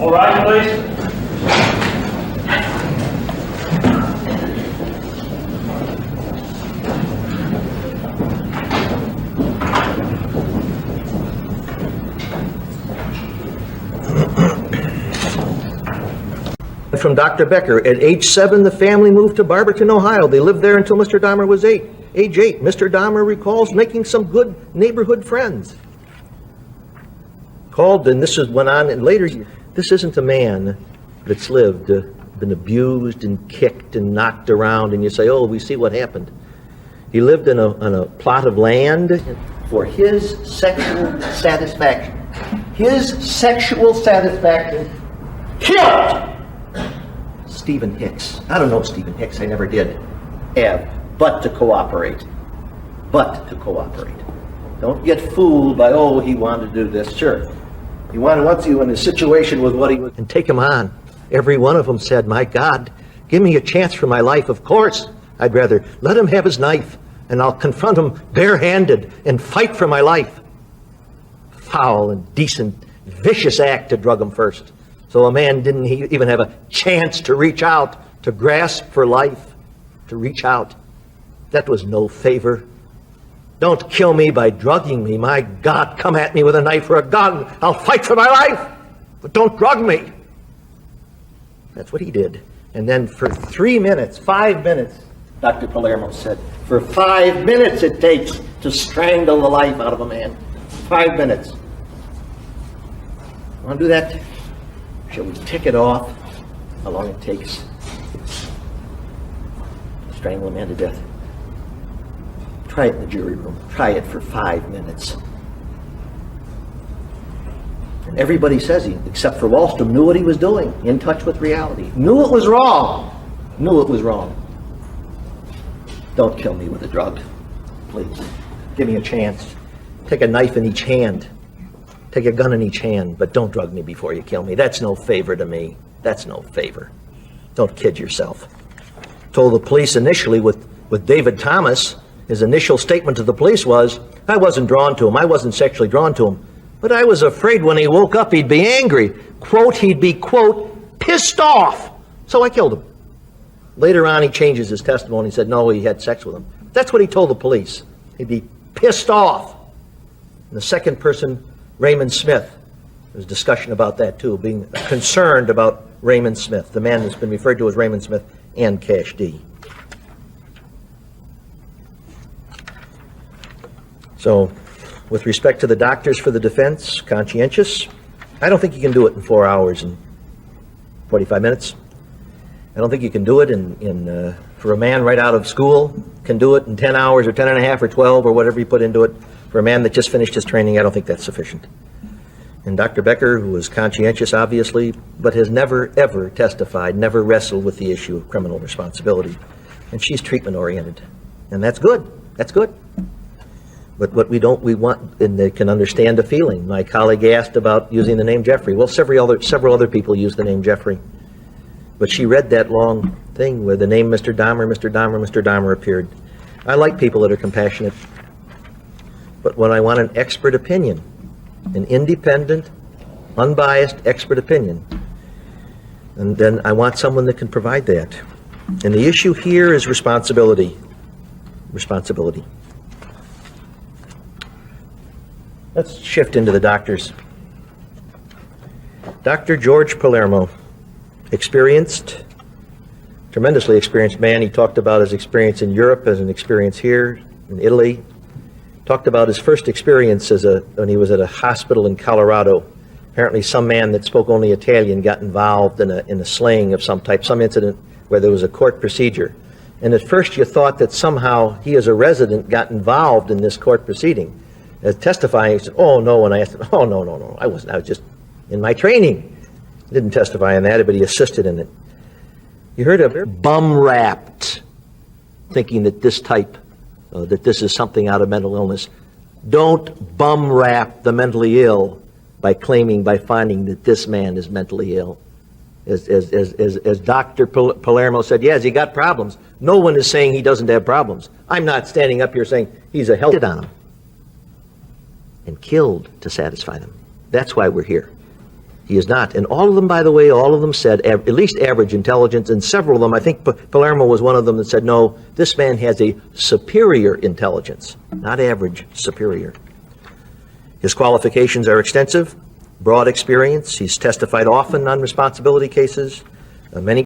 All right, please. From Dr. Becker, at age 7, the family moved to Barberton, Ohio. They lived there until Mr. Dahmer was 8. Age 8, Mr. Dahmer recalls making some good neighborhood friends. Called, and this went on in later years. This isn't a man that's lived, been abused and kicked and knocked around, and you say, oh, we see what happened. He lived on a plot of land for his sexual satisfaction. His sexual satisfaction killed Stephen Hicks. I don't know Stephen Hicks, I never did have, but to cooperate. But to cooperate. Don't get fooled by, oh, he wanted to do this. Sure. He wants you in a situation with what he was. And take him on. Every one of them said, my God, give me a chance for my life. Of course, I'd rather let him have his knife, and I'll confront him barehanded and fight for my life. Foul and decent, vicious act to drug him first. So a man didn't even have a chance to reach out, to grasp for life, to reach out. That was no favor. Don't kill me by drugging me. My God, come at me with a knife or a gun. I'll fight for my life, but don't drug me. That's what he did. And then for 3 minutes, 5 minutes, Dr. Palermo said, for 5 minutes it takes to strangle the life out of a man. 5 minutes. Want to do that? Shall we tick it off? How long it takes to strangle a man to death? Try it in the jury room. Try it for 5 minutes. And everybody says he, except for Wallstrom, knew what he was doing, in touch with reality. Knew it was wrong. Knew it was wrong. Don't kill me with a drug, please. Give me a chance. Take a knife in each hand. Take a gun in each hand, but don't drug me before you kill me. That's no favor to me. That's no favor. Don't kid yourself. Told the police initially with David Thomas, his initial statement to the police was, I wasn't drawn to him. I wasn't sexually drawn to him. But I was afraid when he woke up he'd be angry. Quote, he'd be, quote, pissed off. So I killed him. Later on, he changes his testimony. He said, no, he had sex with him. That's what he told the police. He'd be pissed off. And the second person, Raymond Smith. There's discussion about that too, being concerned about Raymond Smith, the man that's been referred to as Raymond Smith and Cash D. So, with respect to the doctors for the defense, conscientious, I don't think you can do it in 4 hours and 45 minutes. I don't think you can do it for a man right out of school, can do it in 10 hours or 10 and a half or 12 or whatever you put into it. For a man that just finished his training, I don't think that's sufficient. And Dr. Becker, who was conscientious, obviously, but has never, ever testified, never wrestled with the issue of criminal responsibility. And she's treatment-oriented. And that's good. That's good. But what we want, and they can understand the feeling. My colleague asked about using the name Jeffrey. Well, several other people use the name Jeffrey. But she read that long thing where the name Mr. Dahmer, Mr. Dahmer, Mr. Dahmer appeared. I like people that are compassionate. But when I want an expert opinion, an independent, unbiased expert opinion, and then I want someone that can provide that. And the issue here is responsibility. Responsibility. Let's shift into the doctors. Dr. George Palermo, experienced, tremendously experienced man. He talked about his experience in Europe as an experience here in Italy. Talked about his first experience when he was at a hospital in Colorado. Apparently some man that spoke only Italian got involved in a slaying of some type, some incident where there was a court procedure. And at first you thought that somehow he as a resident got involved in this court proceeding. As testifying, he said, oh no, and I asked him, oh no, I wasn't, I was just in my training. He didn't testify on that, but he assisted in it. You heard of bum-rapped, thinking that this is something out of mental illness. Don't bum-rap the mentally ill by finding that this man is mentally ill. As Dr. Palermo said, yes, he got problems. No one is saying he doesn't have problems. I'm not standing up here saying he's a healthy on him and killed to satisfy them. That's why we're here. He is not. And all of them, by the way, all of them said at least average intelligence, and several of them, I think Palermo was one of them that said, no, this man has a superior intelligence, not average, superior. His qualifications are extensive, broad experience. He's testified often on responsibility cases, many